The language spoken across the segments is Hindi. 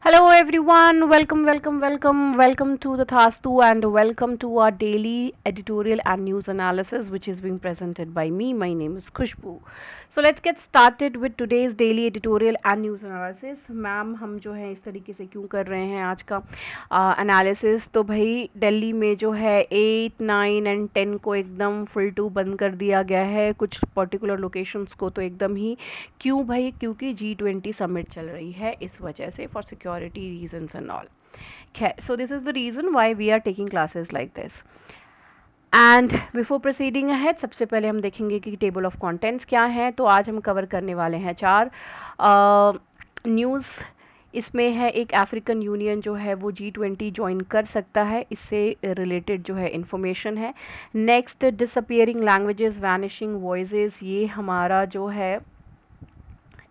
Hello everyone, welcome to the Thastu and welcome to our daily editorial and news analysis which is being presented by me. My name is Khushbu. So let's get started with today's daily editorial and news analysis. Ma'am हम जो है इस तरीके से क्यों कर रहे हैं आज का एनालिसिस, तो भाई दिल्ली में जो है 8, 9 एंड 10 को एकदम फुल टू बंद कर दिया गया है, कुछ पर्टिकुलर लोकेशंस को तो एकदम ही। क्यों भाई? क्योंकि G20 समिट चल रही है, इस वजह से for security reasons and all. खैर, so this is the reason why we are taking classes like this. And before proceeding ahead, सबसे पहले हम देखेंगे कि टेबल ऑफ कंटेंट्स क्या है। तो आज हम कवर करने वाले हैं 4 न्यूज़। इसमें है एक, अफ्रीकन यूनियन जो है वो G20 ज्वाइन कर सकता है, इससे रिलेटेड जो है इन्फॉर्मेशन है। Next, disappearing languages, vanishing voices, ये हमारा जो है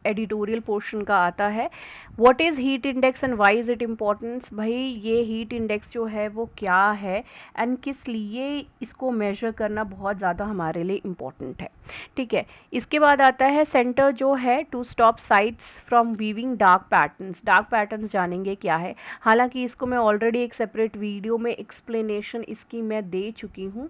एडिटोरियल पोर्शन का आता है। What is heat index and why is it importance? भाई ये हीट इंडेक्स जो है वो क्या है एंड किस लिए इसको मेजर करना बहुत ज़्यादा हमारे लिए इम्पॉर्टेंट है। ठीक है, इसके बाद आता है सेंटर जो है to stop sites from weaving dark patterns. Dark patterns जानेंगे क्या है, हालांकि इसको मैं ऑलरेडी एक सेपरेट वीडियो में एक्सप्लेनेशन इसकी मैं दे चुकी हूँ।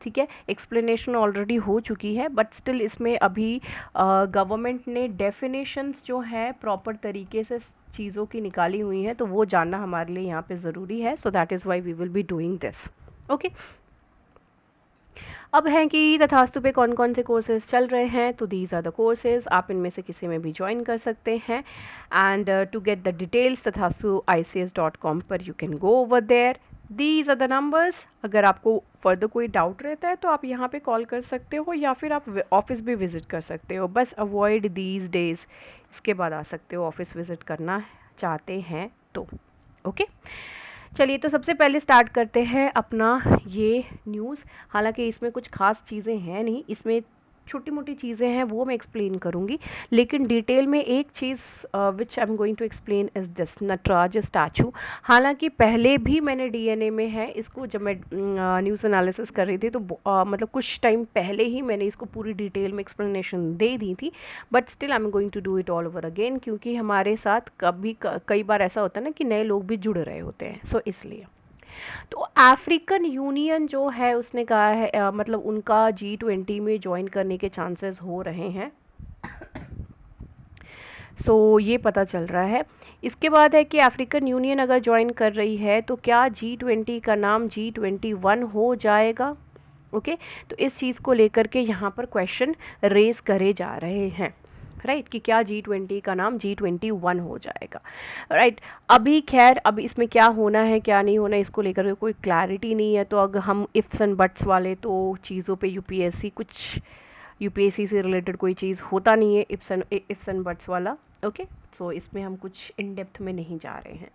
ठीक है, एक्सप्लेनेशन ऑलरेडी हो चुकी है, बट स्टिल इसमें अभी गवर्नमेंट ने डेफिनेशंस जो है प्रॉपर तरीके से चीज़ों की निकाली हुई हैं, तो वो जानना हमारे लिए यहाँ पे ज़रूरी है। So that is why we will be doing this. Okay, अब हैं कि तथास्तु पे कौन कौन से कोर्सेज चल रहे हैं। तो दीज आर द कोर्सेज, आप इनमें से किसी में भी ज्वाइन कर सकते हैं। And to get the details, Tathastu ICS.com पर you can go over there. These are the numbers. अगर आपको फर्दर कोई डाउट रहता है तो आप यहाँ पे कॉल कर सकते हो, या फिर आप ऑफिस भी विज़िट कर सकते हो। बस अवॉइड दीज डेज़, इसके बाद आ सकते हो ऑफिस विज़िट करना चाहते हैं तो। ओके, चलिए तो सबसे पहले स्टार्ट करते हैं अपना ये न्यूज़। हालांकि इसमें कुछ खास चीज़ें हैं नहीं, इसमें छोटी मोटी चीज़ें हैं, वो मैं एक्सप्लेन करूँगी। लेकिन डिटेल में एक चीज़ which I am going to explain is this, Nataraja statue. हालांकि पहले भी मैंने DNA में है इसको, जब मैं न्यूज़ एनालिसिस कर रही थी तो मतलब कुछ टाइम पहले ही मैंने इसको पूरी डिटेल में एक्सप्लेनेशन दे दी थी। But still I am going to do it all over again, क्योंकि हमारे साथ कई बार ऐसा होता है ना कि नए लोग भी जुड़ रहे होते हैं, सो इसलिए। तो अफ्रीकन यूनियन जो है उसने कहा है मतलब उनका G20 में ज्वाइन करने के चांसेस हो रहे हैं। सो ये पता चल रहा है। इसके बाद है कि अफ्रीकन यूनियन अगर ज्वाइन कर रही है तो क्या G20 का नाम G21 हो जाएगा? ओके, तो इस चीज़ को लेकर के यहाँ पर क्वेश्चन रेज करे जा रहे हैं, राइट, कि क्या G20 का नाम G21 हो जाएगा, राइट। अभी खैर, अब इसमें क्या होना है क्या नहीं होना इसको लेकर के कोई क्लैरिटी नहीं है। तो अगर हम इफ्स एंड बट्स वाले तो चीज़ों पे यूपीएससी से रिलेटेड कोई चीज़ होता नहीं है इफ्स एंड बट्स वाला। ओके, सो इसमें हम कुछ इन डेप्थ में नहीं जा रहे हैं।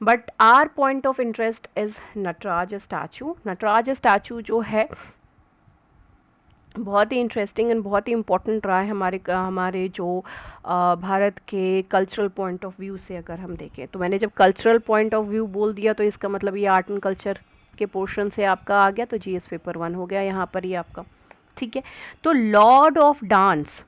But our point of interest is Nataraja statue. Nataraja statue जो है बहुत ही इंटरेस्टिंग एंड बहुत ही इम्पोर्टेंट रहा है हमारे जो भारत के कल्चरल पॉइंट ऑफ व्यू से अगर हम देखें। तो मैंने जब कल्चरल पॉइंट ऑफ व्यू बोल दिया तो इसका मतलब ये आर्ट एंड कल्चर के पोर्शन से आपका आ गया, तो GS पेपर 1 हो गया यहाँ पर ये आपका। ठीक है, तो लॉर्ड ऑफ डांस,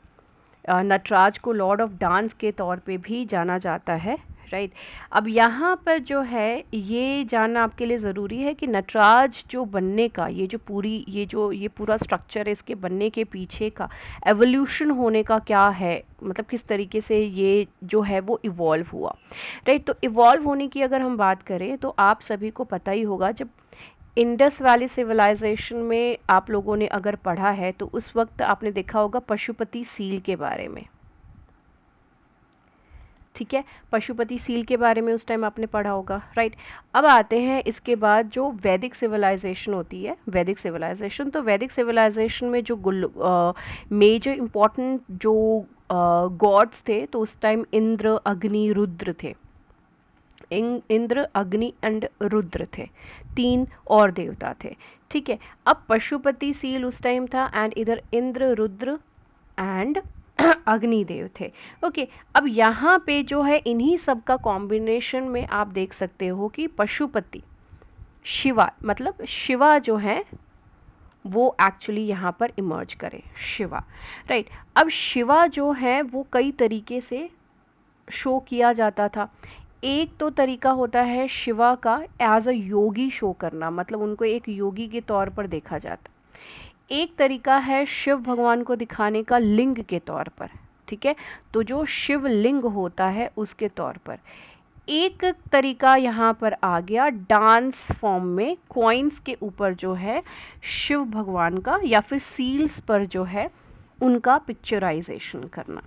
नटराज को लॉर्ड ऑफ डांस के तौर पे भी जाना जाता है, राइट। अब यहाँ पर जो है ये जानना आपके लिए ज़रूरी है कि नटराज जो बनने का ये पूरा स्ट्रक्चर है, इसके बनने के पीछे का एवोल्यूशन होने का क्या है, मतलब किस तरीके से ये जो है वो इवॉल्व हुआ, राइट। तो इवॉल्व होने की अगर हम बात करें तो आप सभी को पता ही होगा, जब इंडस वैली सिविलाइजेशन में आप लोगों ने अगर पढ़ा है तो उस वक्त आपने देखा होगा पशुपति सील के बारे में। ठीक है, पशुपति सील के बारे में उस टाइम आपने पढ़ा होगा, राइट। अब आते हैं इसके बाद जो वैदिक सिविलाइजेशन होती है, वैदिक सिविलाइजेशन। तो वैदिक सिविलाइजेशन में जो मेजर इम्पॉर्टेंट जो गॉड्स थे तो उस टाइम इंद्र, अग्नि, रुद्र थे। इंद्र, अग्नि एंड रुद्र थे, 3 और देवता थे। ठीक है, अब पशुपति सील उस टाइम था एंड इधर इंद्र, रुद्र एंड अग्निदेव थे। ओके, अब यहाँ पे जो है इन्हीं सब का कॉम्बिनेशन में आप देख सकते हो कि पशुपति शिवा, मतलब शिवा जो है वो एक्चुअली यहाँ पर इमर्ज करे, शिवा, राइट। अब शिवा जो है वो कई तरीके से शो किया जाता था। एक तो तरीका होता है शिवा का एज अ योगी शो करना, मतलब उनको एक योगी के तौर पर देखा जाता। एक तरीका है शिव भगवान को दिखाने का लिंग के तौर पर, ठीक है, तो जो शिव लिंग होता है उसके तौर पर। एक तरीका यहाँ पर आ गया डांस फॉर्म में, कॉइन्स के ऊपर जो है शिव भगवान का या फिर सील्स पर जो है उनका पिक्चराइजेशन करना।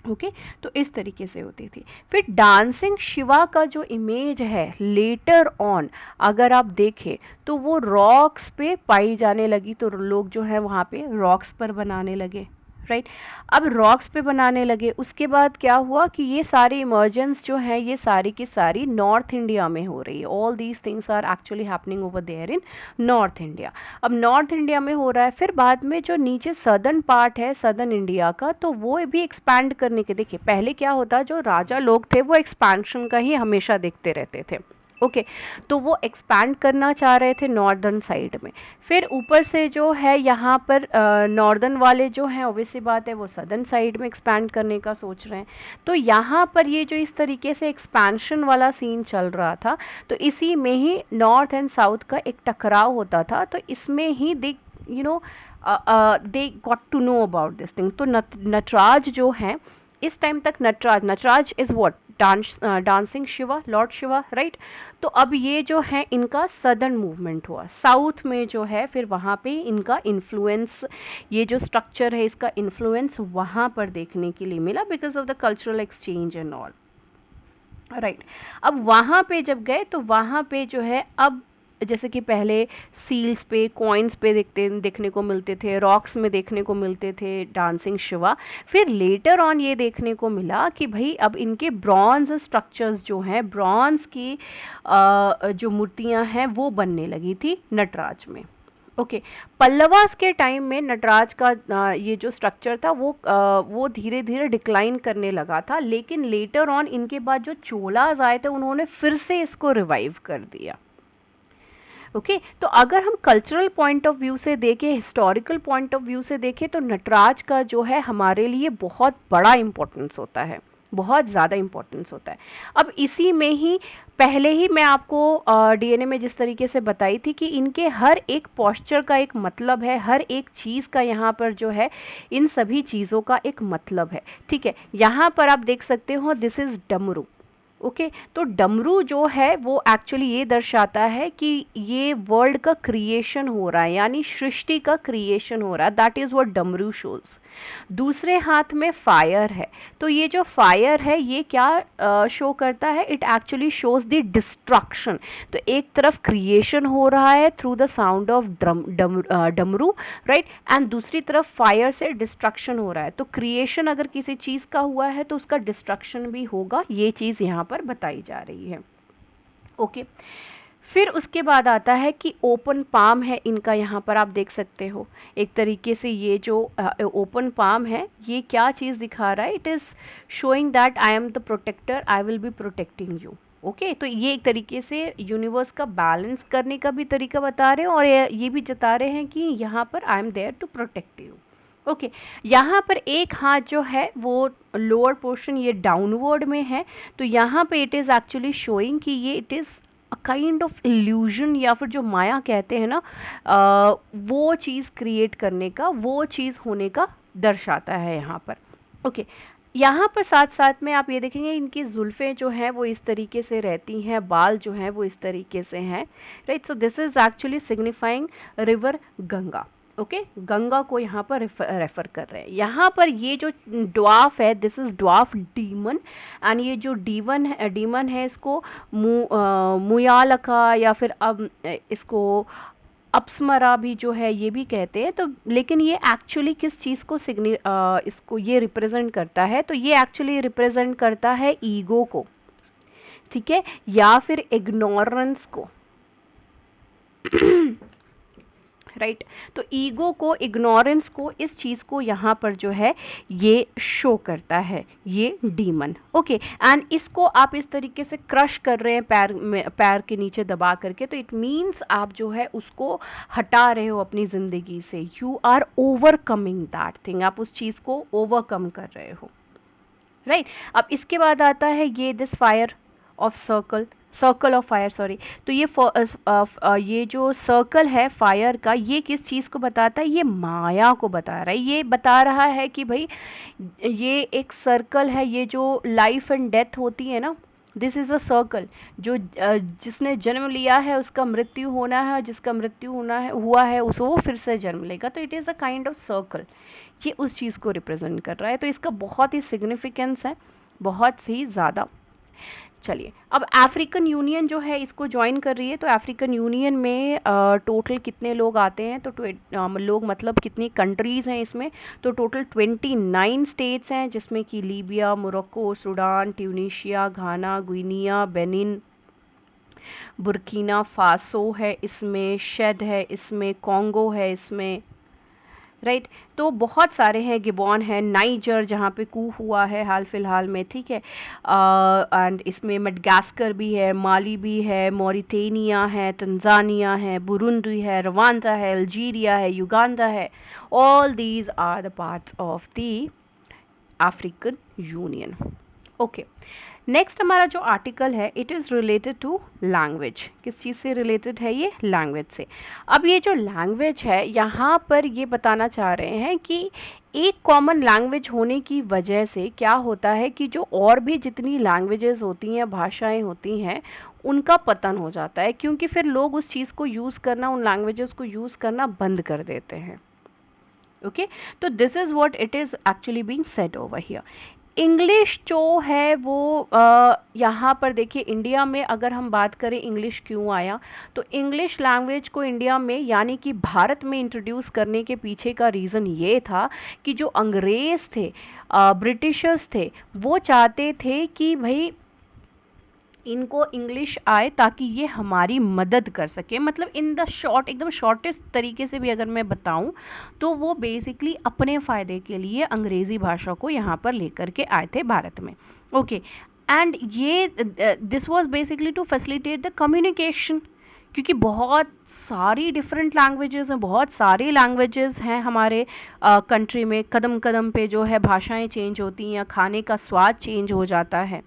ओके तो इस तरीके से होती थी। फिर डांसिंग शिवा का जो इमेज है लेटर ऑन अगर आप देखें तो वो रॉक्स पे पाई जाने लगी, तो लोग जो है वहाँ पे रॉक्स पर बनाने लगे, राइट। अब रॉक्स पे बनाने लगे, उसके बाद क्या हुआ कि ये सारी इमर्जेंस जो है ये सारी की सारी नॉर्थ इंडिया में हो रही है। All these things are actually happening over there in North India. अब नॉर्थ इंडिया में हो रहा है, फिर बाद में जो नीचे सदर्न पार्ट है सदर्न इंडिया का, तो वो भी एक्सपैंड करने के, देखिए पहले क्या होता, जो राजा लोग थे वो एक्सपेंशन का ही हमेशा देखते रहते थे। ओके तो वो एक्सपैंड करना चाह रहे थे नॉर्दर्न साइड में। फिर ऊपर से जो है यहाँ पर नॉर्दर्न वाले जो हैं ऑब्वियसली बात है वो सदर्न साइड में एक्सपैंड करने का सोच रहे हैं। तो यहाँ पर ये जो इस तरीके से एक्सपेंशन वाला सीन चल रहा था, तो इसी में ही नॉर्थ एंड साउथ का एक टकराव होता था। तो इसमें ही they they got to know about this thing. तो नटराज जो हैं इस टाइम तक, Nataraj is what, dancing Shiva, lord Shiva, right. तो अब ये जो है इनका सदर्न मूवमेंट हुआ, साउथ में जो है फिर वहाँ पे इनका इन्फ्लुएंस, ये जो स्ट्रक्चर है इसका इन्फ्लुएंस वहाँ पर देखने के लिए मिला because of the cultural exchange and all, right. अब वहाँ पे जब गए तो वहाँ पे जो है अब जैसे कि पहले सील्स पे कॉइन्स पे देखने को मिलते थे, रॉक्स में देखने को मिलते थे डांसिंग शिवा। फिर लेटर ऑन ये देखने को मिला कि भाई अब इनके ब्रॉन्ज स्ट्रक्चर्स जो हैं, ब्रॉन्ज की जो मूर्तियां हैं वो बनने लगी थी नटराज में। ओके पल्लवास के टाइम में नटराज का ये जो स्ट्रक्चर था वो धीरे धीरे डिक्लाइन करने लगा था, लेकिन लेटर ऑन इनके बाद जो चोलाज आए थे उन्होंने फिर से इसको रिवाइव कर दिया। ओके तो अगर हम कल्चरल पॉइंट ऑफ व्यू से देखें, हिस्टोरिकल पॉइंट ऑफ व्यू से देखें, तो नटराज का जो है हमारे लिए बहुत बड़ा इम्पोर्टेंस होता है, बहुत ज़्यादा इम्पोर्टेंस होता है। अब इसी में ही पहले ही मैं आपको डीएनए में जिस तरीके से बताई थी कि इनके हर एक पोस्चर का एक मतलब है, हर एक चीज़ का यहाँ पर जो है इन सभी चीज़ों का एक मतलब है, ठीक है। यहाँ पर आप देख सकते हो दिस इज़ डमरू। ओके तो डमरू जो है वो एक्चुअली ये दर्शाता है कि ये वर्ल्ड का क्रिएशन हो रहा है, यानी सृष्टि का क्रिएशन हो रहा है, दैट इज़ व्हाट डमरू शोज। दूसरे हाथ में फायर है, तो ये जो फायर है ये क्या शो करता है, it actually shows the destruction. तो एक तरफ क्रिएशन हो रहा है थ्रू द साउंड ऑफ डमरू, राइट, एंड दूसरी तरफ फायर से डिस्ट्रक्शन हो रहा है। तो क्रिएशन अगर किसी चीज़ का हुआ है तो उसका डिस्ट्रक्शन भी होगा, ये चीज़ यहाँ पर बताई जा रही है। ओके फिर उसके बाद आता है कि ओपन पाम है इनका, यहाँ पर आप देख सकते हो एक तरीके से ये जो ओपन पाम है ये क्या चीज़ दिखा रहा है, it is showing that I am the protector, I will be protecting you. Okay तो ये एक तरीके से यूनिवर्स का बैलेंस करने का भी तरीका बता रहे हैं और ये भी जता रहे हैं कि यहाँ पर I am there to protect you. Okay यहाँ पर एक हाथ जो है वो लोअर पोर्शन ये डाउनवर्ड में है, तो यहाँ पे इट इज़ एक्चुअली शोइंग कि ये it is a kind of illusion या फिर जो माया कहते हैं ना, वो चीज़ क्रिएट करने का, वो चीज़ होने का दर्शाता है यहाँ पर। ओके यहाँ पर साथ साथ में आप ये देखेंगे इनकी जुल्फ़ें जो हैं वो इस तरीके से रहती हैं, बाल जो हैं वो इस तरीके से हैं, right. So this is actually signifying river Ganga. Okay Ganga को यहाँ पर रेफर कर रहे हैं। यहाँ पर ये जो ड्वाफ है this is dwarf demon, and ये जो डीमन है इसको मुयालका या फिर अब इसको अपस्मरा भी जो है ये भी कहते हैं। तो लेकिन ये एक्चुअली किस चीज़ को इसको ये रिप्रेजेंट करता है, तो ये एक्चुअली रिप्रेजेंट करता है ईगो को, ठीक है, या फिर इग्नोरेंस को, राइट तो ईगो को, इग्नोरेंस को, इस चीज़ को यहाँ पर जो है ये शो करता है ये डीमन। ओके एंड इसको आप इस तरीके से क्रश कर रहे हैं पैर के नीचे दबा करके, तो इट मीन्स आप जो है उसको हटा रहे हो अपनी ज़िंदगी से, you are overcoming that thing, आप उस चीज़ को ओवरकम कर रहे हो, राइट। अब इसके बाद आता है ये this fire of circle of fire, sorry. तो ये जो सर्कल है फायर का, ये किस चीज़ को बताता है? ये माया को बता रहा है। ये बता रहा है कि भाई ये एक सर्कल है, ये जो लाइफ एंड डेथ होती है ना, दिस इज़ अ सर्कल। जो जिसने जन्म लिया है उसका मृत्यु होना है, जिसका मृत्यु होना है हुआ है उस वो फिर से जन्म लेगा। तो it is a kind of circle. ये उस चीज़ को रिप्रेजेंट कर रहा है। तो इसका बहुत ही सिग्निफिकेंस है, बहुत ही ज़्यादा। चलिए, अब अफ्रीकन यूनियन जो है इसको ज्वाइन कर रही है। तो अफ्रीकन यूनियन में टोटल कितने लोग आते हैं? तो लोग मतलब कितनी कंट्रीज़ हैं इसमें? तो टोटल 29 स्टेट्स हैं, जिसमें कि लीबिया, मोरक्को, सूडान, ट्यूनीशिया, घाना, गुइनिया, बेनिन, बुर्किना फासो है इसमें, शेड है इसमें, कॉन्गो है इसमें, राइट। तो बहुत सारे हैं, गिबॉन है, नाइजर जहाँ पे कू हुआ है हाल फिलहाल में, ठीक है। एंड इसमें मडगास्कर भी है, माली भी है, मॉरिटेनिया है, तंजानिया है, बुरुंडी है, रवांडा है, अल्जीरिया है, युगांडा है। All these are the parts of the African Union. Okay, next हमारा जो आर्टिकल है it is related to language. किस चीज़ से रिलेटेड है ये? लैंग्वेज से। अब ये जो लैंग्वेज है यहाँ पर ये बताना चाह रहे हैं कि एक कॉमन लैंग्वेज होने की वजह से क्या होता है कि जो और भी जितनी लैंग्वेजेस होती हैं, भाषाएं होती हैं, उनका पतन हो जाता है, क्योंकि फिर लोग उस चीज़ को यूज़ करना, उन लैंग्वेजेस को यूज़ करना बंद कर देते हैं। ओके, तो this is what it is actually being said over here. English जो है वो यहाँ पर देखिए, इंडिया में अगर हम बात करें इंग्लिश क्यों आया, तो इंग्लिश लैंग्वेज को इंडिया में यानी कि भारत में इंट्रोड्यूस करने के पीछे का रीज़न ये था कि जो अंग्रेज़ थे, ब्रिटिशर्स थे, वो चाहते थे कि भाई इनको इंग्लिश आए ताकि ये हमारी मदद कर सके। मतलब इन द शॉर्ट, एकदम शॉर्टेस्ट तरीके से भी अगर मैं बताऊं तो वो बेसिकली अपने फ़ायदे के लिए अंग्रेज़ी भाषा को यहाँ पर लेकर के आए थे भारत में। ओके, एंड ये this was basically to facilitate the communication, क्योंकि बहुत सारी डिफरेंट लैंग्वेजेस हैं, बहुत सारी लैंग्वेजेस हैं हमारे कंट्री में। कदम कदम पे जो है भाषाएं चेंज होती हैं, खाने का स्वाद चेंज हो जाता है।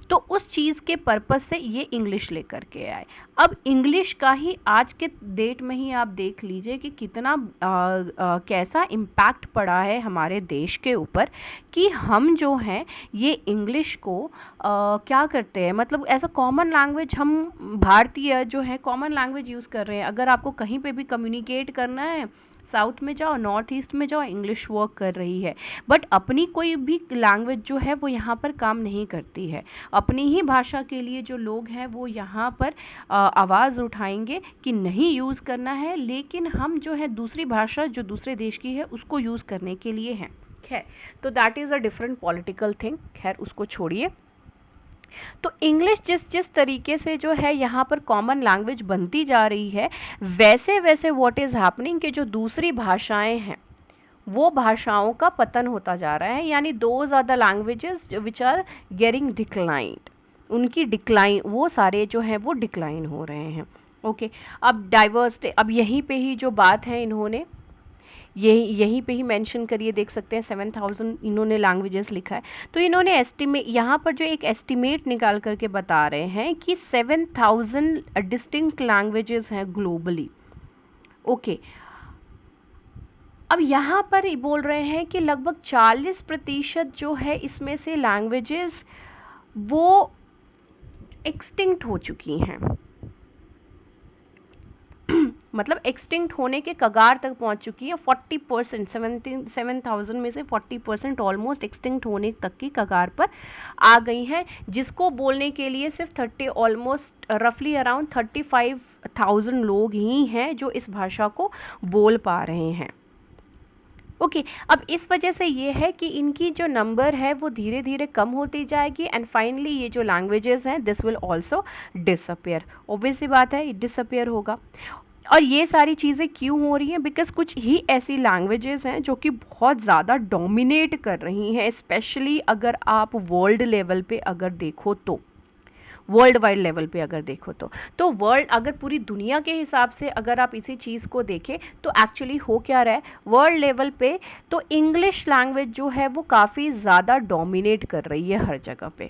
तो उस चीज़ के पर्पस से ये इंग्लिश लेकर के आए। अब इंग्लिश का ही आज के डेट में ही आप देख लीजिए कि कितना कैसा इम्पैक्ट पड़ा है हमारे देश के ऊपर, कि हम जो हैं ये इंग्लिश को क्या करते हैं, मतलब एज अ कॉमन लैंग्वेज हम भारतीय जो है कॉमन लैंग्वेज यूज़ कर रहे हैं। अगर आपको कहीं पे भी कम्युनिकेट करना है, साउथ में जाओ, नॉर्थ ईस्ट में जाओ, इंग्लिश वर्क कर रही है। बट अपनी कोई भी लैंग्वेज जो है वो यहाँ पर काम नहीं करती है। अपनी ही भाषा के लिए जो लोग हैं वो यहाँ पर आवाज़ उठाएंगे कि नहीं यूज़ करना है, लेकिन हम जो है दूसरी भाषा जो दूसरे देश की है उसको यूज़ करने के लिए हैं। खैर, तो that is a different political thing, खैर उसको छोड़िए। तो इंग्लिश जिस जिस तरीके से जो है यहाँ पर कॉमन लैंग्वेज बनती जा रही है, वैसे वैसे व्हाट इज़ हैपनिंग कि जो दूसरी भाषाएं हैं वो भाषाओं का पतन होता जा रहा है। यानी those are the languages which are getting declined, उनकी डिक्लाइन, वो सारे जो हैं वो डिक्लाइन हो रहे हैं। ओके, अब डाइवर्सिटी, अब यहीं पे ही जो बात है इन्होंने यहीं पे ही मेंशन करिए, देख सकते हैं 7000 इन्होंने लैंग्वेजेस लिखा है। तो इन्होंने एस्टिमेट, यहाँ पर जो एक एस्टिमेट निकाल करके बता रहे हैं कि 7000 डिस्टिंक्ट लैंग्वेजेस हैं ग्लोबली। ओके, अब यहाँ पर ही बोल रहे हैं कि लगभग 40% जो है इसमें से लैंग्वेजेस वो एक्सटिंक्ट हो चुकी हैं। मतलब एक्सटिंक्ट होने के कगार तक पहुंच चुकी है। 40%, 7,000 में से 40% ऑलमोस्ट एक्सटिंक्ट होने तक की कगार पर आ गई हैं, जिसको बोलने के लिए सिर्फ 30 ऑलमोस्ट रफली अराउंड 35,000 लोग ही हैं जो इस भाषा को बोल पा रहे हैं। ओके, अब इस वजह से ये है कि इनकी जो नंबर है वो धीरे धीरे कम होती जाएगी, एंड फाइनली ये जो लैंग्वेजेस हैं this will also disappear. Obvious सी बात है, डिसअपियर होगा। और ये सारी चीज़ें क्यों हो रही हैं? बिकॉज कुछ ही ऐसी लैंग्वेजेस हैं जो कि बहुत ज़्यादा डोमिनेट कर रही हैं, स्पेशली अगर आप वर्ल्ड लेवल पे अगर देखो तो वर्ल्ड वाइड लेवल पे अगर देखो तो वर्ल्ड अगर पूरी दुनिया के हिसाब से अगर आप इसी चीज़ को देखें तो एक्चुअली हो क्या रहा है वर्ल्ड लेवल पे, तो इंग्लिश लैंग्वेज जो है वो काफ़ी ज़्यादा डोमिनेट कर रही है हर जगह पे।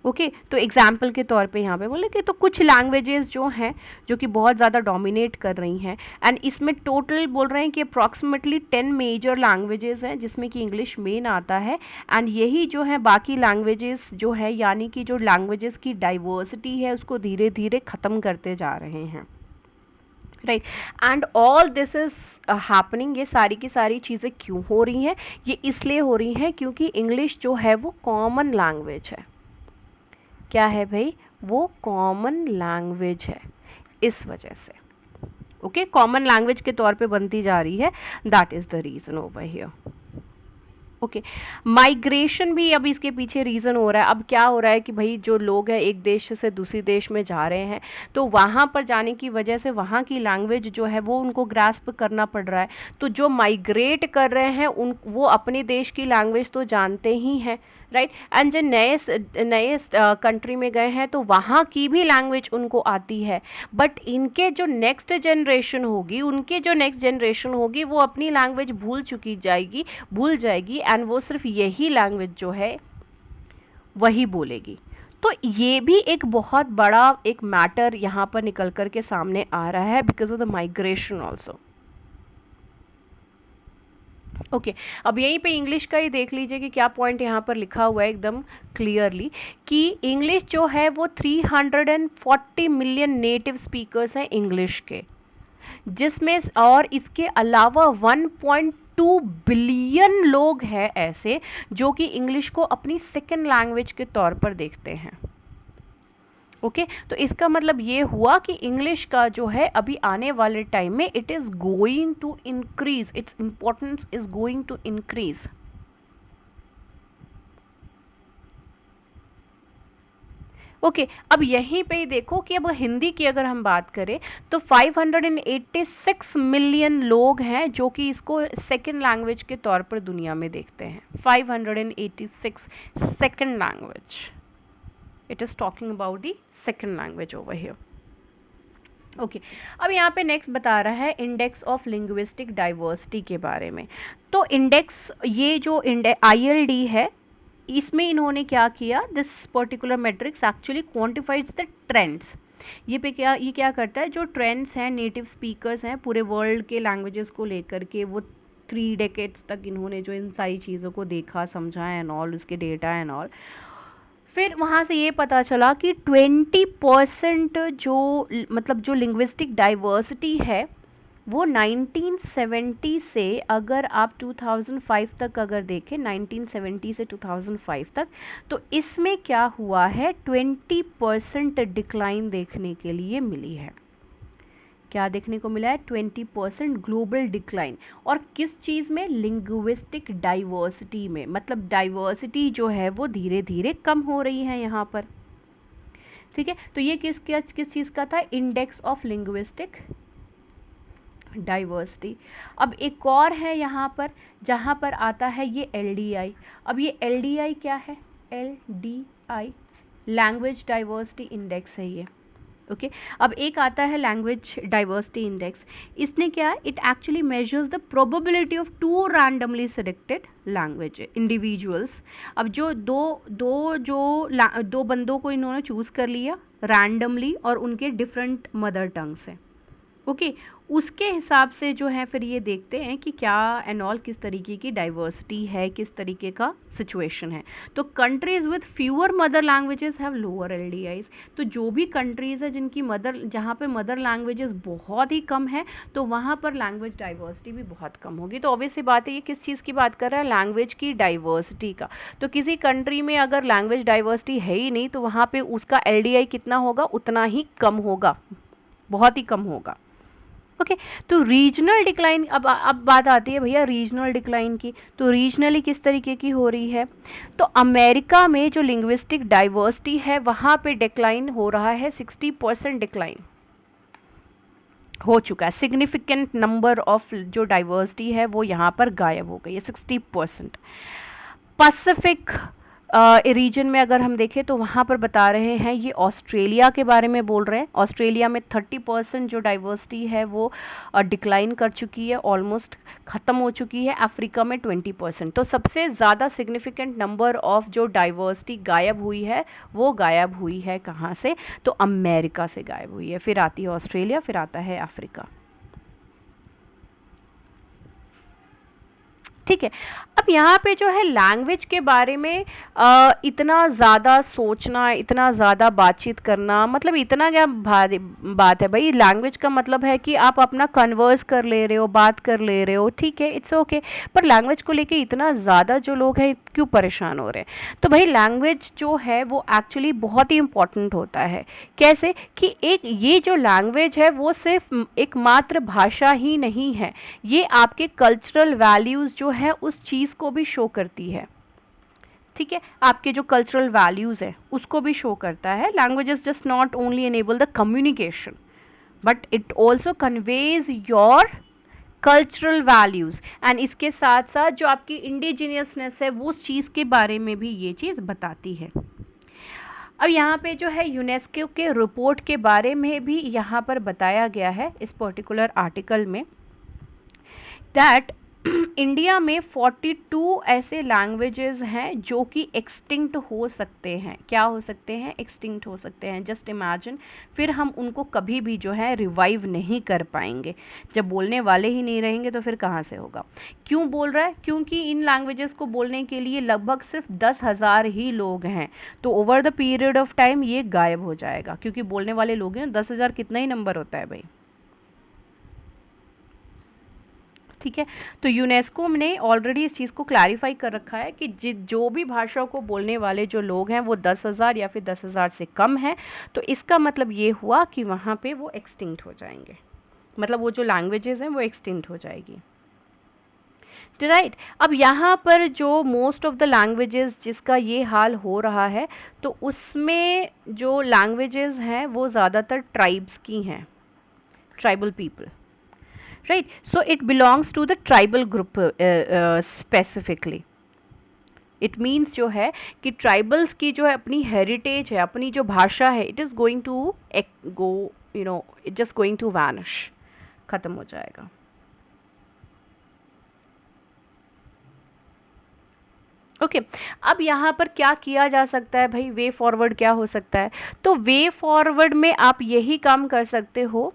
ओके तो एग्जाम्पल के तौर पे यहाँ पे बोले कि तो कुछ लैंग्वेजेस जो हैं जो कि बहुत ज़्यादा डोमिनेट कर रही हैं, एंड इसमें टोटल बोल रहे हैं कि अप्रॉक्सीमेटली 10 मेजर लैंग्वेजेस हैं जिसमें कि इंग्लिश मेन आता है, एंड यही जो है बाकी लैंग्वेजेस जो है यानी कि जो लैंग्वेजेस की डाइवर्सिटी है उसको धीरे धीरे ख़त्म करते जा रहे हैं, right. And all this is happening, ये सारी की सारी चीज़ें क्यों हो रही हैं, ये इसलिए हो रही हैं क्योंकि इंग्लिश जो है वो कॉमन लैंग्वेज है। क्या है भाई, वो कॉमन लैंग्वेज है, इस वजह से ओके कॉमन लैंग्वेज के तौर पे बनती जा रही है, that is the reason over here. Okay migration भी अब इसके पीछे रीज़न हो रहा है। अब क्या हो रहा है कि भाई जो लोग हैं एक देश से दूसरी देश में जा रहे हैं तो वहाँ पर जाने की वजह से वहाँ की लैंग्वेज जो है वो उनको ग्रास्प करना पड़ रहा है, तो जो माइग्रेट कर रहे हैं उन वो अपने देश की लैंग्वेज तो जानते ही हैं, राइट। एंड जो नए कंट्री में गए हैं तो वहाँ की भी लैंग्वेज उनको आती है, बट इनके जो नेक्स्ट जनरेशन होगी वो अपनी लैंग्वेज भूल जाएगी एंड वो सिर्फ यही लैंग्वेज जो है वही बोलेगी। तो ये भी एक बहुत बड़ा एक मैटर यहाँ पर निकल कर के सामने आ रहा है because of the migration also. Okay अब यहीं पे इंग्लिश का ही देख लीजिए कि क्या पॉइंट यहाँ पर लिखा हुआ है एकदम क्लियरली कि इंग्लिश जो है वो 340 मिलियन नेटिव स्पीकर्स हैं इंग्लिश के, जिसमें और इसके अलावा 1.2 बिलियन लोग हैं ऐसे जो कि इंग्लिश को अपनी सेकेंड लैंग्वेज के तौर पर देखते हैं। ओके तो इसका मतलब ये हुआ कि इंग्लिश का जो है अभी आने वाले टाइम में it is going to increase, its importance is going to increase. Okay अब यहीं पे ही देखो कि अब हिंदी की अगर हम बात करें तो 586 मिलियन लोग हैं जो कि इसको सेकेंड लैंग्वेज के तौर पर दुनिया में देखते हैं। 586 second language, it is talking about the second language over here. Okay अब यहाँ पे नेक्स्ट बता रहा है इंडेक्स ऑफ लिंग्विस्टिक डाइवर्सिटी के बारे में। तो इंडेक्स ये जो ILD है इसमें इन्होंने क्या किया, this particular matrix actually quantifies the trends. ये क्या करता है, जो ट्रेंड्स हैं नेटिव स्पीकर्स हैं पूरे वर्ल्ड के लैंग्वेजेस को लेकर के, वो 3 डेकेड्स तक इन्होंने जो इन सारी चीज़ों को देखा समझा एंड ऑल, उसके डेटा एंड ऑल, फिर वहाँ से ये पता चला कि 20% जो मतलब जो लिंग्विस्टिक डाइवर्सिटी है वो 1970 से अगर आप 2005 तक अगर देखें, 1970 से 2005 तक, तो इसमें क्या हुआ है 20% डिक्लाइन देखने के लिए मिली है। क्या देखने को मिला है, 20% ग्लोबल डिक्लाइन। और किस चीज़ में, लिंग्विस्टिक डाइवर्सिटी में, मतलब डाइवर्सिटी जो है वो धीरे धीरे कम हो रही है यहाँ पर, ठीक है। तो ये किस चीज़ का था, इंडेक्स ऑफ लिंग्विस्टिक डाइवर्सिटी। अब एक और है यहाँ पर जहाँ पर आता है ये LDI। अब ये LDI क्या है, LDI लैंग्वेज डाइवर्सिटी इंडेक्स है ये, ओके अब एक आता है लैंग्वेज डाइवर्सिटी इंडेक्स। इसने क्या है, it actually measures the probability of 2 randomly selected language individuals. अब जो दो बंदों को इन्होंने चूज़ कर लिया रैंडमली और उनके डिफरेंट मदर टंग से, ओके उसके हिसाब से जो है फिर ये देखते हैं कि क्या एंड ऑल किस तरीके की डाइवर्सिटी है, किस तरीके का सिचुएशन है। तो countries with fewer mother languages have lower LDIs। तो जो भी कंट्रीज़ है जिनकी जहाँ पे मदर लैंग्वेजेस बहुत ही कम है तो वहाँ पर लैंग्वेज डाइवर्सिटी भी बहुत कम होगी। तो ऑब्वियस सी बात है ये किस चीज़ की बात कर रहा है, लैंग्वेज की डाइवर्सिटी का। तो किसी कंट्री में अगर लैंग्वेज डाइवर्सिटी है ही नहीं तो वहाँ पर उसका LDI कितना होगा, उतना ही कम होगा, बहुत ही कम होगा, ओके तो रीजनल डिक्लाइन, अब बात आती है भैया रीजनल डिक्लाइन की। तो रीजनली किस तरीके की हो रही है, तो अमेरिका में जो लिंग्विस्टिक डाइवर्सिटी है वहाँ पे डिक्लाइन हो रहा है, 60% डिक्लाइन हो चुका है। सिग्निफिकेंट नंबर ऑफ जो डाइवर्सिटी है वो यहाँ पर गायब हो गई है, 60%। पैसिफिक रीजन में अगर हम देखें तो वहाँ पर बता रहे हैं, ये ऑस्ट्रेलिया के बारे में बोल रहे हैं। ऑस्ट्रेलिया में 30% जो डाइवर्सिटी है वो डिक्लाइन कर चुकी है, ऑलमोस्ट ख़त्म हो चुकी है। अफ्रीका में 20%। तो सबसे ज़्यादा सिग्निफिकेंट नंबर ऑफ जो डाइवर्सिटी गायब हुई है वो गायब हुई है कहाँ से, तो अमेरिका से गायब हुई है। फिर आती है ऑस्ट्रेलिया, फिर आता है अफ्रीका। ठीक है। अब यहाँ पे जो है लैंग्वेज के बारे में इतना ज़्यादा सोचना, इतना ज़्यादा बातचीत करना, मतलब इतना क्या बात है भाई। लैंग्वेज का मतलब है कि आप अपना कन्वर्स कर ले रहे हो, बात कर ले रहे हो, ठीक है, इट्स ओके। पर लैंग्वेज को लेके इतना ज़्यादा जो लोग हैं क्यों परेशान हो रहे हैं? तो भाई लैंग्वेज जो है वो एक्चुअली बहुत ही इम्पॉर्टेंट होता है। कैसे कि एक ये जो लैंग्वेज है वो सिर्फ एक मात्र भाषा ही नहीं है, ये आपके कल्चरल वैल्यूज़ जो है उस चीज़ को भी शो करती है। ठीक है, आपके जो कल्चरल वैल्यूज़ है उसको भी शो करता है। Languages just not only enable the communication but it also conveys your cultural values, and इसके साथ साथ जो आपकी इंडिजीनियसनेस है वो उस चीज़ के बारे में भी ये चीज़ बताती है। अब यहाँ पे जो है यूनेस्को के रिपोर्ट के बारे में भी यहाँ पर बताया गया है इस पर्टिकुलर आर्टिकल में, दैट इंडिया में 42 ऐसे लैंग्वेजेस हैं जो कि एक्सटिंक्ट हो सकते हैं। क्या हो सकते हैं? एक्सटिंक्ट हो सकते हैं। जस्ट इमेजिन, फिर हम उनको कभी भी जो है रिवाइव नहीं कर पाएंगे। जब बोलने वाले ही नहीं रहेंगे तो फिर कहाँ से होगा? क्यों बोल रहा है? क्योंकि इन लैंग्वेजेस को बोलने के लिए लगभग सिर्फ 10,000 ही लोग हैं। तो over the period of time ये गायब हो जाएगा, क्योंकि बोलने वाले लोग हैं 10,000, कितना ही नंबर होता है भाई। ठीक है, तो यूनेस्को ने ऑलरेडी इस चीज़ को क्लैरिफाई कर रखा है कि जो भी भाषा को बोलने वाले जो लोग हैं वो 10,000 या फिर 10,000 से कम है, तो इसका मतलब ये हुआ कि वहाँ पे वो एक्सटिंक्ट हो जाएंगे, मतलब वो जो लैंग्वेजेस हैं वो एक्सटिंक्ट हो जाएगी। राइट। अब यहाँ पर जो मोस्ट ऑफ द लैंग्वेजेस जिसका ये हाल हो रहा है, तो उसमें जो लैंग्वेजेस हैं वो ज़्यादातर ट्राइब्स की हैं, tribal people. Right, so it belongs to the tribal group specifically. It means जो है कि ट्राइबल्स की जो है अपनी हेरिटेज है, अपनी जो भाषा है, it is going to go, you know, it just going to vanish, ख़त्म हो जाएगा। ओके अब यहाँ पर क्या किया जा सकता है भाई? वे फॉरवर्ड क्या हो सकता है? तो वे फॉरवर्ड में आप यही काम कर सकते हो,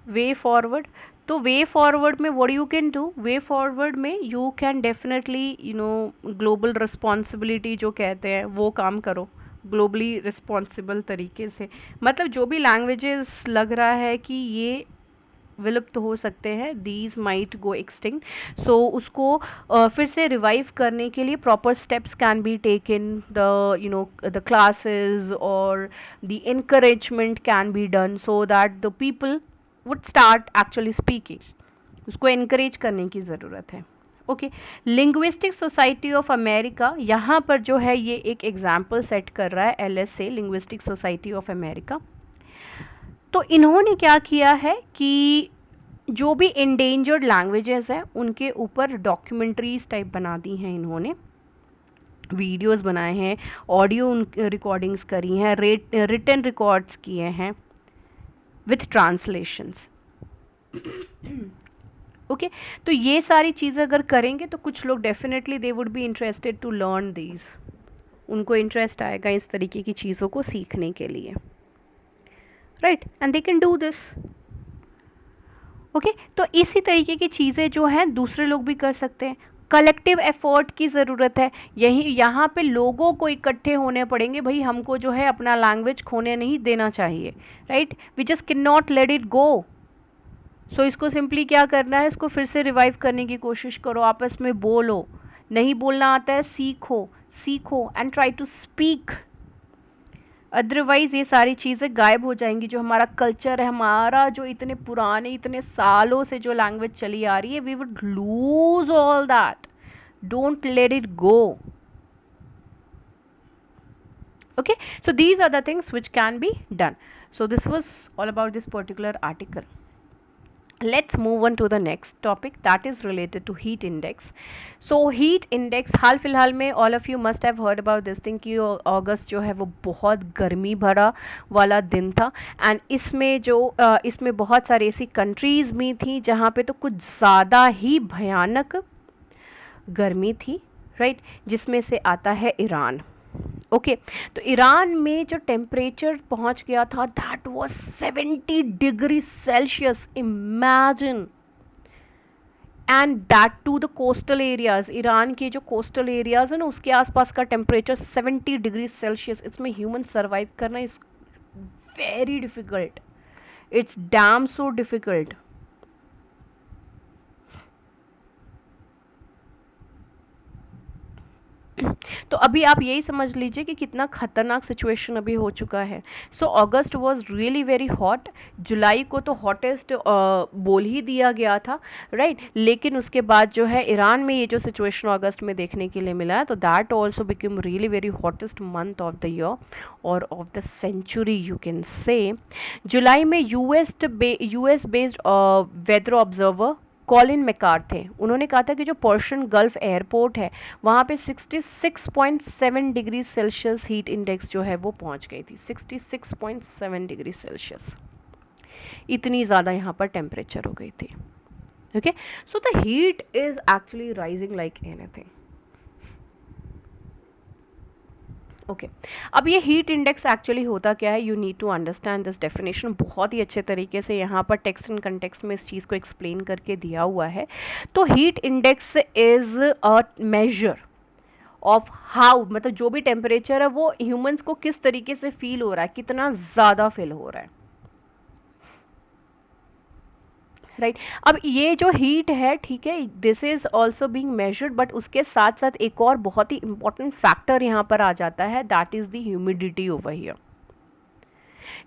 वे फॉरवर्ड। तो वे फॉरवर्ड में what you can do? Way forward में you can definitely, you know, global responsibility जो कहते हैं वो काम करो, ग्लोबली रिस्पॉन्सिबल तरीके से। मतलब जो भी लैंग्वेजेस लग रहा है कि ये विलुप्त हो सकते हैं, these might go extinct, so उसको फिर से रिवाइव करने के लिए proper steps can be taken, the you know the classes और the encouragement can be done so that the people would start actually speaking. उसको इनक्रेज करने की ज़रूरत है। Okay, linguistic society of America यहाँ पर जो है ये एक एग्जाम्पल सेट कर रहा है, LSA, linguistic society of America. तो इन्होंने क्या किया है कि जो भी इंडेंजर्ड लैंग्वेजेस हैं उनके ऊपर डॉक्यूमेंट्रीज टाइप बना दी हैं, इन्होंने वीडियोस बनाए हैं, ऑडियो रिकॉर्डिंग्स करी हैं, रिटन रिकॉर्ड्स किए हैं विथ ट्रांसलेशंस। ओके, तो ये सारी चीज़ें अगर करेंगे तो कुछ लोग definitely they would be interested to learn these, उनको इंटरेस्ट आएगा इस तरीके की चीज़ों को सीखने के लिए। Right, and they can do this. Okay, तो इसी तरीके की चीज़ें जो हैं दूसरे लोग भी कर सकते हैं। कलेक्टिव एफर्ट की ज़रूरत है, यही यहाँ पे लोगों को इकट्ठे होने पड़ेंगे भाई, हमको जो है अपना लैंग्वेज खोने नहीं देना चाहिए। Right, we just can not let it go. So इसको सिंपली क्या करना है, इसको फिर से रिवाइव करने की कोशिश करो, आपस में बोलो, नहीं बोलना आता है सीखो, सीखो and try to speak. Otherwise ये सारी चीज़ें गायब हो जाएंगी। जो हमारा कल्चर है, हमारा जो इतने पुराने, इतने सालों से जो लैंग्वेज चली आ रही है, we would lose all that. Don't let it go. okay, so these are the things which can be done. So this was all about this particular article. Let's move on to the next topic that is related to heat index. So heat index हाल फिलहाल में all of you must have heard about this thing कि अगस्त जो है वो बहुत गर्मी भरा वाला दिन था, एंड इसमें बहुत सारी ऐसी कंट्रीज़ भी थी जहाँ पे तो कुछ ज़्यादा ही भयानक गर्मी थी, राइट, जिसमें से आता है ईरान। ओके, तो ईरान में जो टेम्परेचर पहुंच गया था that was 70 degree Celsius, imagine, and that too the coastal areas. Iran के जो कोस्टल एरियाज है ना उसके आसपास का टेम्परेचर 70 डिग्री सेल्सियस, इसमें ह्यूमन सर्वाइव करना is very difficult, it's damn so difficult. तो अभी आप यही समझ लीजिए कि कितना खतरनाक सिचुएशन अभी हो चुका है। सो August was really very hot, जुलाई को तो हॉटेस्ट बोल ही दिया गया था, राइट, लेकिन उसके बाद जो है ईरान में ये जो सिचुएशन अगस्त में देखने के लिए मिला है, तो that also become really very hottest month of the year और of the century you can say. जुलाई में US based weather observer Colin McCarthy, उन्होंने कहा था कि जो पर्शियन गल्फ एयरपोर्ट है वहाँ पे 66.7 डिग्री सेल्सियस हीट इंडेक्स जो है वो पहुँच गई थी, 66.7 डिग्री सेल्सियस, इतनी ज़्यादा यहाँ पर टेम्परेचर हो गई थी। Okay, so the heat is actually rising like anything. Okay, अब ये हीट इंडेक्स एक्चुअली होता क्या है, you need to understand this definition. बहुत ही अच्छे तरीके से यहाँ पर टेक्स्ट एंड कंटेक्स्ट में इस चीज़ को एक्सप्लेन करके दिया हुआ है। तो heat index is a measure of how, मतलब जो भी टेम्परेचर है वो ह्यूमंस को किस तरीके से फील हो रहा है, कितना ज़्यादा फील हो रहा है, राइट। अब ये जो हीट है, ठीक है, this is also being measured, but उसके साथ साथ एक और बहुत ही इंपॉर्टेंट फैक्टर यहाँ पर आ जाता है, that is the humidity over here.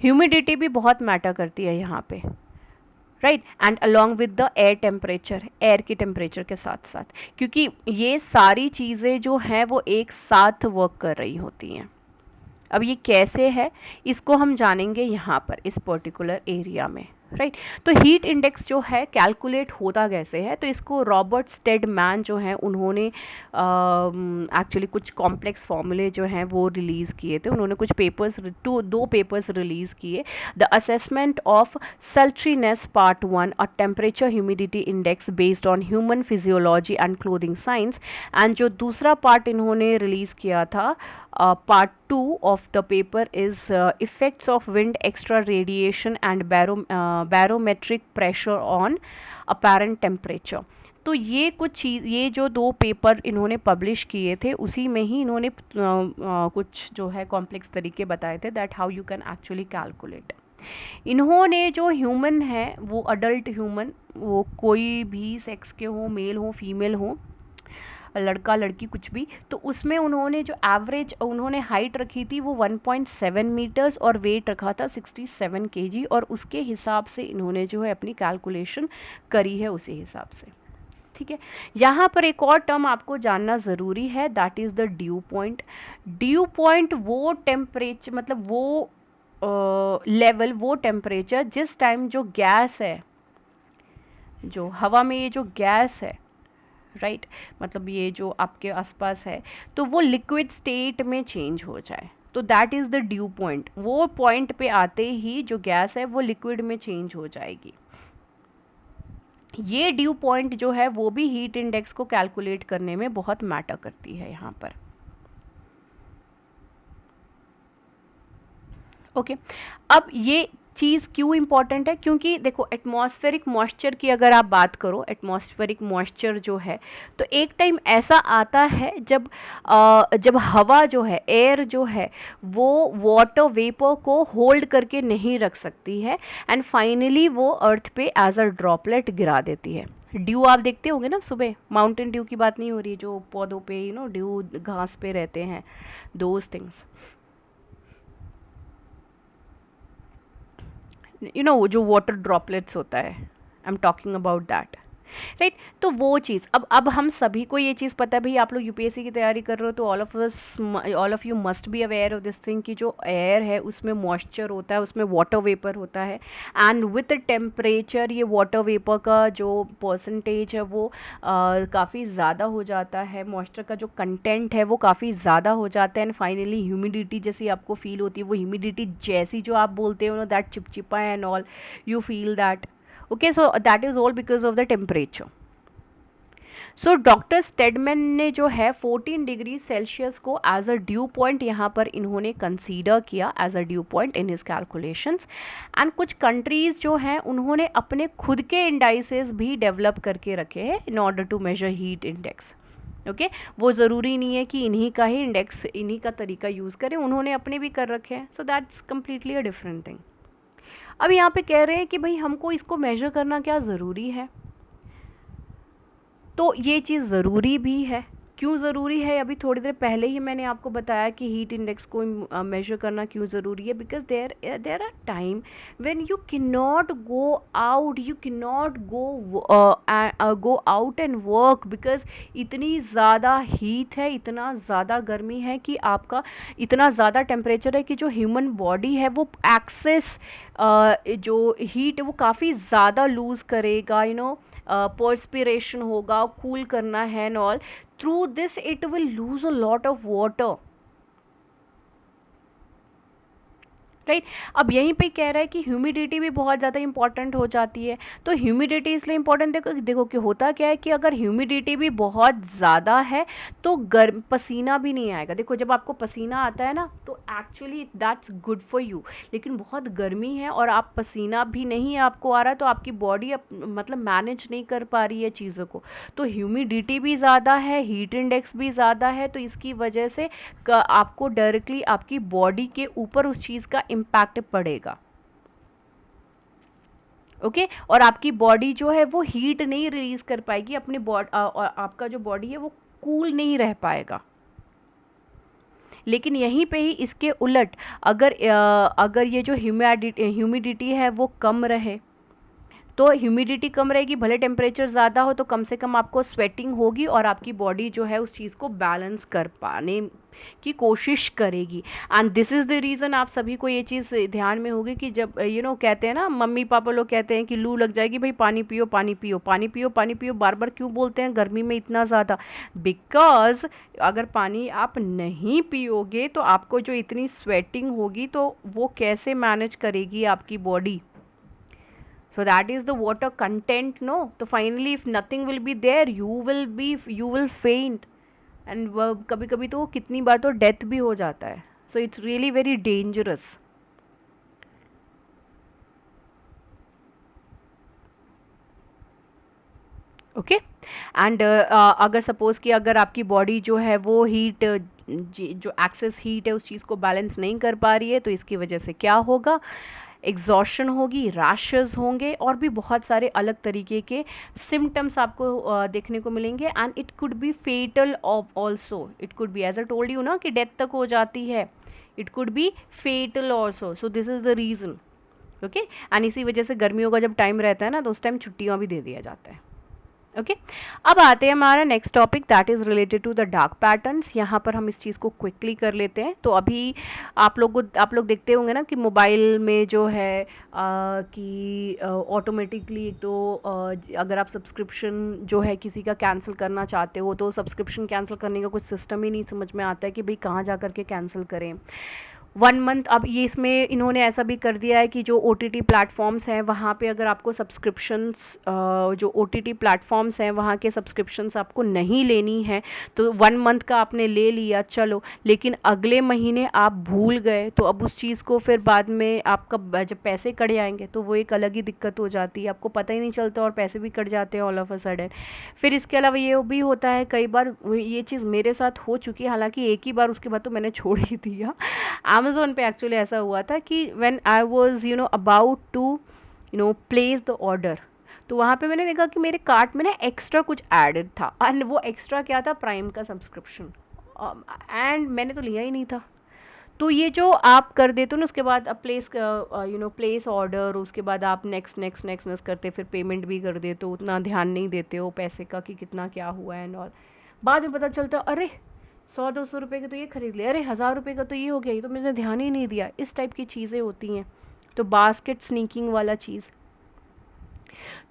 Humidity भी बहुत मैटर करती है यहाँ पे, right, and along with the air temperature, air की टेम्परेचर के साथ साथ, क्योंकि ये सारी चीज़ें जो हैं वो एक साथ वर्क कर रही होती हैं। अब ये कैसे है इसको हम जानेंगे यहाँ पर इस पर्टिकुलर एरिया में, राइट। तो हीट इंडेक्स जो है कैलकुलेट होता कैसे है, तो इसको रॉबर्ट स्टेडमैन जो हैं उन्होंने एक्चुअली कुछ कॉम्प्लेक्स फॉर्मूले जो हैं वो रिलीज़ किए थे, उन्होंने कुछ पेपर्स, दो पेपर्स रिलीज़ किए, the assessment of sultriness part 1, a temperature humidity index based on human physiology and clothing science, and जो दूसरा पार्ट इन्होंने रिलीज़ किया था, part 2 of the paper is effects of wind extra radiation and barometric pressure on apparent temperature। तो ये कुछ चीज़, ये जो दो पेपर इन्होंने पब्लिश किए थे उसी में ही इन्होंने कुछ जो है कॉम्प्लेक्स तरीके बताए थे, that how you can actually calculate. इन्होंने जो ह्यूमन है वो अडल्ट ह्यूमन, वो कोई भी सेक्स के हो, मेल हो फीमेल हो, लड़का लड़की कुछ भी, तो उसमें उन्होंने जो एवरेज उन्होंने हाइट रखी थी वो 1.7 मीटर्स और वेट रखा था 67 केजी, और उसके हिसाब से इन्होंने जो है अपनी कैलकुलेशन करी है उसी हिसाब से, ठीक है। यहाँ पर एक और टर्म आपको जानना ज़रूरी है, that is the due point. Due point वो टेम्परेचर, मतलब वो लेवल, वो टेम्परेचर जिस टाइम जो गैस है, जो हवा में ये जो गैस है, राइट, मतलब ये जो आपके आसपास है, तो वो लिक्विड स्टेट में चेंज हो जाए, तो that is the due point. वो पॉइंट पे आते ही जो गैस है वो लिक्विड में चेंज हो जाएगी। ये ड्यू पॉइंट जो है वो भी हीट इंडेक्स को कैलकुलेट करने में बहुत मैटर करती है यहाँ पर। ओके, अब ये चीज़ क्यों इम्पॉर्टेंट है, क्योंकि देखो एटमॉस्फेरिक मॉइस्चर की अगर आप बात करो, एटमॉस्फेरिक मॉइस्चर जो है, तो एक टाइम ऐसा आता है जब हवा जो है, एयर जो है, वो वाटर वेपर को होल्ड करके नहीं रख सकती है, एंड फाइनली वो अर्थ पे एज अ ड्रॉपलेट गिरा देती है। ड्यू आप देखते होंगे ना सुबह, माउंटेन ड्यू की बात नहीं हो रही, जो पौधों पे ड्यू घास पे रहते हैं, दोज थिंग्स, जो वाटर ड्रॉपलेट्स होता है, I am talking about that. Right. तो वो चीज़ अब हम सभी को ये चीज़ पता है भाई, आप लोग यूपीएससी की तैयारी कर रहे हो तो all of you must be aware of this thing कि जो एयर है उसमें मॉइस्चर होता है, उसमें वाटर वेपर होता है, एंड विथ टेम्परेचर ये वाटर वेपर का जो परसेंटेज है वो काफ़ी ज़्यादा हो जाता है, मॉइस्चर का जो कंटेंट है वो काफ़ी ज़्यादा हो जाता है, एंड फाइनली ह्यूमिडिटी जैसी आपको फील होती है, वो ह्यूमिडिटी जैसी जो आप बोलते हो ना, दैट चिपचिपा and all, you feel that. Okay, so that is all because of the temperature. So doctor Steadman ने जो है 14 डिग्री सेल्सियस को एज अ ड्यू पॉइंट यहाँ पर इन्होंने कंसीडर किया as a dew point in his calculations, and कुछ कंट्रीज़ जो हैं उन्होंने अपने खुद के इंडाइसेस भी डेवलप करके रखे हैं in order to measure heat index. Okay, वो ज़रूरी नहीं है कि इन्हीं का ही इंडेक्स, इन्हीं का तरीका यूज़ करें, उन्होंने अपने भी कर रखे हैं, so that's completely a different thing. अब यहाँ पे कह रहे हैं कि भाई हमको इसको मेजर करना क्या ज़रूरी है, तो ये चीज़ ज़रूरी भी है। क्यों ज़रूरी है, अभी थोड़ी देर पहले ही मैंने आपको बताया कि हीट इंडेक्स को मेजर करना क्यों ज़रूरी है, because there are time when you can not go out, you can not go out and work, because इतनी ज़्यादा हीट है, इतना ज़्यादा गर्मी है कि आपका इतना ज़्यादा टेम्परेचर है कि जो ह्यूमन बॉडी है वो एक्सेस जो हीट है वो काफ़ी ज़्यादा लूज़ करेगा, यू नो, पर्सपिरेशन होगा, कूल करना है and all, through this it will lose a lot of water, right. अब यहीं पे कह रहा है कि ह्यूमिडिटी भी बहुत ज़्यादा इंपॉर्टेंट हो जाती है। तो ह्यूमिडिटी इसलिए इंपॉर्टेंट, देखो देखो कि होता क्या है कि अगर ह्यूमिडिटी भी बहुत ज़्यादा है तो गर्म पसीना भी नहीं आएगा। देखो जब आपको पसीना आता है ना तो actually that's good for you, लेकिन बहुत गर्मी है और आप पसीना भी नहीं आपको आ रहा, तो आपकी बॉडी मतलब मैनेज नहीं कर पा रही है चीज़ों को। तो ह्यूमिडिटी भी ज़्यादा है, हीट इंडेक्स भी ज़्यादा है, तो इसकी वजह से आपको डायरेक्टली आपकी बॉडी के ऊपर उस चीज़ का इम्पैक्ट पड़ेगा। ओके, और आपकी बॉडी जो है वो हीट नहीं रिलीज कर पाएगी, अपने आपका जो बॉडी है वो कूल नहीं रह पाएगा। लेकिन यहीं पे ही इसके उलट अगर ये जो ह्यूमिडिटी है वो कम रहे, तो ह्यूमिडिटी कम रहेगी, भले टेम्परेचर ज़्यादा हो तो कम से कम आपको स्वेटिंग होगी और आपकी बॉडी जो है उस चीज़ को बैलेंस कर पाने की कोशिश करेगी। And this is the reason, आप सभी को ये चीज़ ध्यान में होगी कि जब कहते हैं ना, मम्मी पापा लोग कहते हैं कि लू लग जाएगी, भाई पानी पियो पानी पियो पानी पियो पानी पियो, बार बार क्यों बोलते हैं गर्मी में इतना ज़्यादा? बिकॉज अगर पानी आप नहीं पियोगे तो आपको जो इतनी स्वेटिंग होगी तो वो कैसे मैनेज करेगी आपकी body? So that is the water content, no? So finally if nothing will be there, you will faint, and कभी कभी तो कितनी बार तो डेथ भी हो जाता है, so it's really very dangerous. Okay, and अगर सपोज़ कि अगर आपकी बॉडी जो है वो हीट जो एक्सेस हीट है उस चीज़ को बैलेंस नहीं कर पा रही है, तो इसकी वजह से क्या होगा? एग्जॉशन होगी, रैशेस होंगे, और भी बहुत सारे अलग तरीके के सिम्टम्स आपको देखने को मिलेंगे, and it could be fatal also, it could be, as I told you ना, कि डेथ तक हो जाती है, it could be fatal also. So this is the reason. Okay, and इसी वजह से गर्मियों का जब टाइम रहता है ना तो उस टाइम छुट्टियाँ भी दे दिया जाता है। ओके, अब आते हैं हमारा next topic, that is related to the dark patterns. यहाँ पर हम इस चीज़ को क्विकली कर लेते हैं। तो अभी आप लोग देखते होंगे ना कि मोबाइल में जो है कि ऑटोमेटिकली तो अगर आप सब्सक्रिप्शन जो है किसी का कैंसिल करना चाहते हो तो सब्सक्रिप्शन कैंसिल करने का कुछ सिस्टम ही नहीं समझ में आता है कि भाई कहाँ जा कर के कैंसिल करें। 1 मंथ, अब ये इसमें इन्होंने ऐसा भी कर दिया है कि जो OTT प्लेटफॉर्म्स हैं वहाँ पे अगर आपको सब्सक्रिप्शंस जो OTT प्लेटफॉर्म्स हैं वहाँ के सब्सक्रिप्शंस आपको नहीं लेनी है तो 1 मंथ का आपने ले लिया चलो, लेकिन अगले महीने आप भूल गए तो अब उस चीज़ को फिर बाद में आपका जब पैसे कट जाएंगे तो वो एक अलग ही दिक्कत हो जाती है, आपको पता ही नहीं चलता और पैसे भी कट जाते हैं ऑल ऑफ अ सडन। फिर इसके अलावा ये भी होता है, कई बार ये चीज़ मेरे साथ हो चुकी है, हालांकि एक ही बार, उसके बाद तो मैंने छोड़ ही दिया। अमेज़ोन पे एक्चुअली ऐसा हुआ था कि when I was about to place the order, तो वहाँ पे मैंने देखा कि मेरे कार्ट में ना एक्स्ट्रा कुछ एडेड था, एंड वो एक्स्ट्रा क्या था? प्राइम का सब्सक्रिप्शन, एंड मैंने तो लिया ही नहीं था। तो ये जो आप कर देते हो ना, उसके बाद आप प्लेस प्लेस ऑर्डर, उसके बाद आप नेक्स्ट नेक्स्ट नेक्स्ट नेक्स्ट करते, फिर पेमेंट भी कर देते हो, उतना ध्यान नहीं देते हो पैसे का कि कितना क्या हुआ है एंड ऑल। बाद में पता चलता है अरे 100-200 रुपये के तो ये खरीद लिया, अरे 1000 रुपये का तो ये हो गया, ये तो मैंने ध्यान ही नहीं दिया। इस टाइप की चीज़ें होती हैं। तो बास्केट स्नीकिंग वाला चीज़,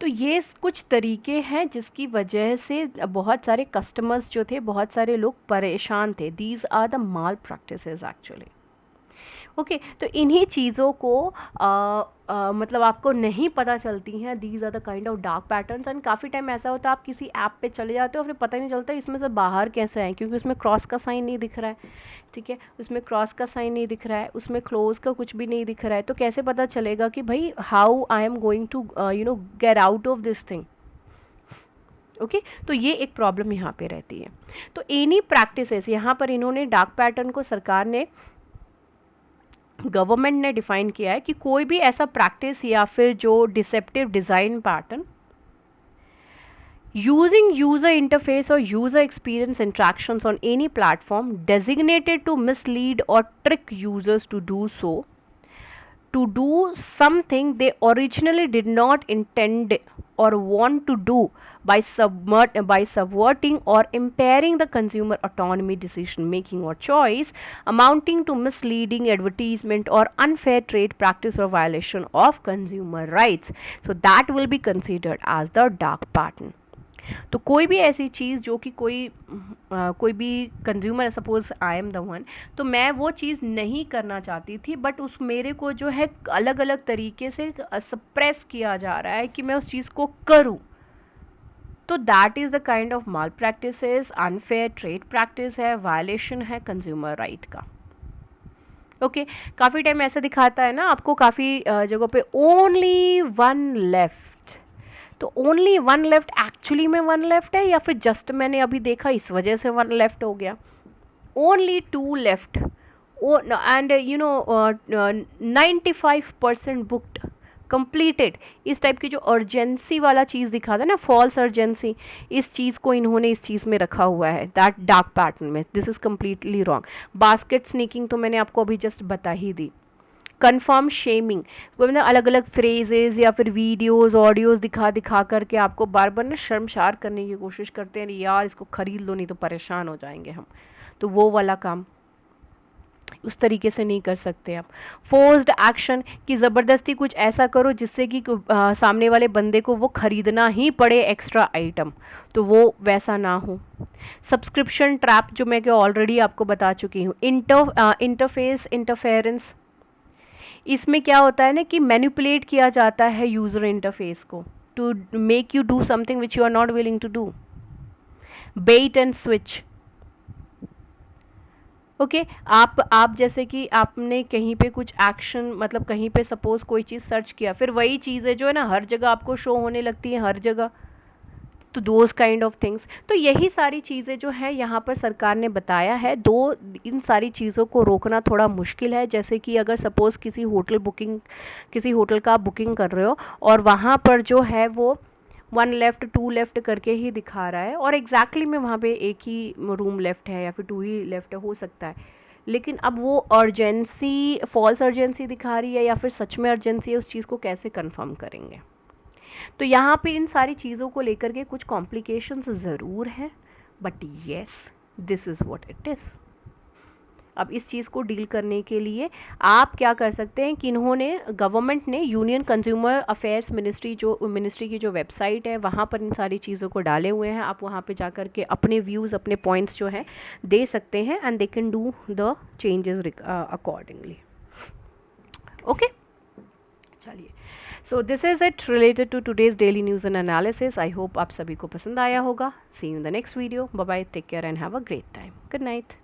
तो ये कुछ तरीके हैं जिसकी वजह से बहुत सारे कस्टमर्स जो थे, बहुत सारे लोग परेशान थे। These are the malpractices actually. Okay, तो इन्हीं चीज़ों को मतलब आपको नहीं पता चलती हैं। These are the kind of dark patterns. And काफ़ी टाइम ऐसा होता है आप किसी ऐप पे चले जाते हो, फिर पता ही नहीं चलता इसमें से बाहर कैसे आए, क्योंकि उसमें क्रॉस का साइन नहीं दिख रहा है। ठीक है, उसमें क्रॉस का साइन नहीं दिख रहा है, उसमें क्लोज का कुछ भी नहीं दिख रहा है। तो कैसे पता चलेगा कि भाई how I am going to get out of this thing. Okay, तो ये एक प्रॉब्लम यहाँ पे रहती है। तो एनी प्रैक्टिसेस, यहाँ पर इन्होंने डार्क पैटर्न को, सरकार ने, गवर्नमेंट ने डिफाइन किया है कि कोई भी ऐसा प्रैक्टिस या फिर जो deceptive design pattern using user interface or user experience interactions on any platform designated to mislead or trick users to do something they originally did not intend or want to do by subverting or impairing the consumer autonomy, decision making or choice, amounting to misleading advertisement or unfair trade practice or violation of consumer rights. So that will be considered as the dark pattern. तो कोई भी ऐसी चीज़ जो कि कोई भी consumer, suppose I am the one, तो मैं वो चीज़ नहीं करना चाहती थी, बट उस मेरे को जो है अलग अलग तरीके से सप्रेस किया जा रहा है कि मैं उस चीज़ को करूं, तो that is the kind of mall practices, unfair trade practice है, वायलेशन है कंज्यूमर राइट का। ओके, काफ़ी टाइम ऐसा दिखाता है ना आपको काफ़ी जगहों पे ओनली वन लेफ्ट। तो ओनली वन लेफ्ट एक्चुअली में वन लेफ्ट है, या फिर जस्ट मैंने अभी देखा इस वजह से वन लेफ्ट हो गया। Only two left and 95% booked, completed. इस टाइप की जो अर्जेंसी वाला चीज़ दिखा था ना, फॉल्स अर्जेंसी, इस चीज़ को इन्होंने इस चीज़ में रखा हुआ है, दैट डार्क पैटर्न में। This is completely wrong. Basket sneaking तो मैंने आपको अभी जस्ट बता ही दी। कन्फर्म शेमिंग, वो मतलब अलग अलग फ्रेजेस या फिर वीडियोस ऑडियोस दिखा दिखा करके आपको बार बार ना शर्मशार करने की कोशिश करते हैं, यार इसको ख़रीद लो नहीं तो परेशान हो जाएंगे हम। तो वो वाला काम उस तरीके से नहीं कर सकते आप। फोर्स्ड एक्शन, कि ज़बरदस्ती कुछ ऐसा करो जिससे कि सामने वाले बंदे को वो ख़रीदना ही पड़े एक्स्ट्रा आइटम, तो वो वैसा ना हो। सब्सक्रिप्शन ट्रैप, जो मैं ऑलरेडी आपको बता चुकी हूँ। इंटरफेस इंटरफेरेंस, इसमें क्या होता है ना कि मैनिपुलेट किया जाता है यूज़र इंटरफेस को to make you do something which you are not willing to do. Bait and switch, okay, आप जैसे कि आपने कहीं पे कुछ एक्शन, मतलब कहीं पे सपोज कोई चीज़ सर्च किया, फिर वही चीज़ें जो है ना हर जगह आपको शो होने लगती हैं हर जगह, तो दोज काइंड ऑफ थिंग्स। तो यही सारी चीज़ें जो है यहाँ पर सरकार ने बताया है। इन सारी चीज़ों को रोकना थोड़ा मुश्किल है। जैसे कि अगर सपोज़ किसी होटल का आप बुकिंग कर रहे हो और वहाँ पर जो है वो 1 लेफ़्ट 2 लेफ़्ट करके ही दिखा रहा है, और एग्जैक्टली में वहाँ पे एक ही रूम लेफ़्ट है या फिर 2 ही लेफ़्ट हो सकता है, लेकिन अब वो अर्जेंसी, फॉल्स अर्जेंसी दिखा रही है या फिर सच में अर्जेंसी है, उस चीज़ को कैसे कंफर्म करेंगे। तो यहाँ पे इन सारी चीज़ों को लेकर के कुछ कॉम्प्लिकेशंस ज़रूर है, but yes this is what it is. अब इस चीज़ को डील करने के लिए आप क्या कर सकते हैं कि इन्होंने, गवर्नमेंट ने, यूनियन कंज्यूमर अफेयर्स मिनिस्ट्री की जो वेबसाइट है वहाँ पर इन सारी चीज़ों को डाले हुए हैं। आप वहाँ पे जा कर के अपने व्यूज़, अपने पॉइंट्स जो हैं दे सकते हैं, and they can do the changes accordingly. Okay, चलिए, so this is it related to today's daily news and analysis. I hope आप सभी को पसंद आया होगा। See you in the next video. Bye bye, take care and have a great time. Good night.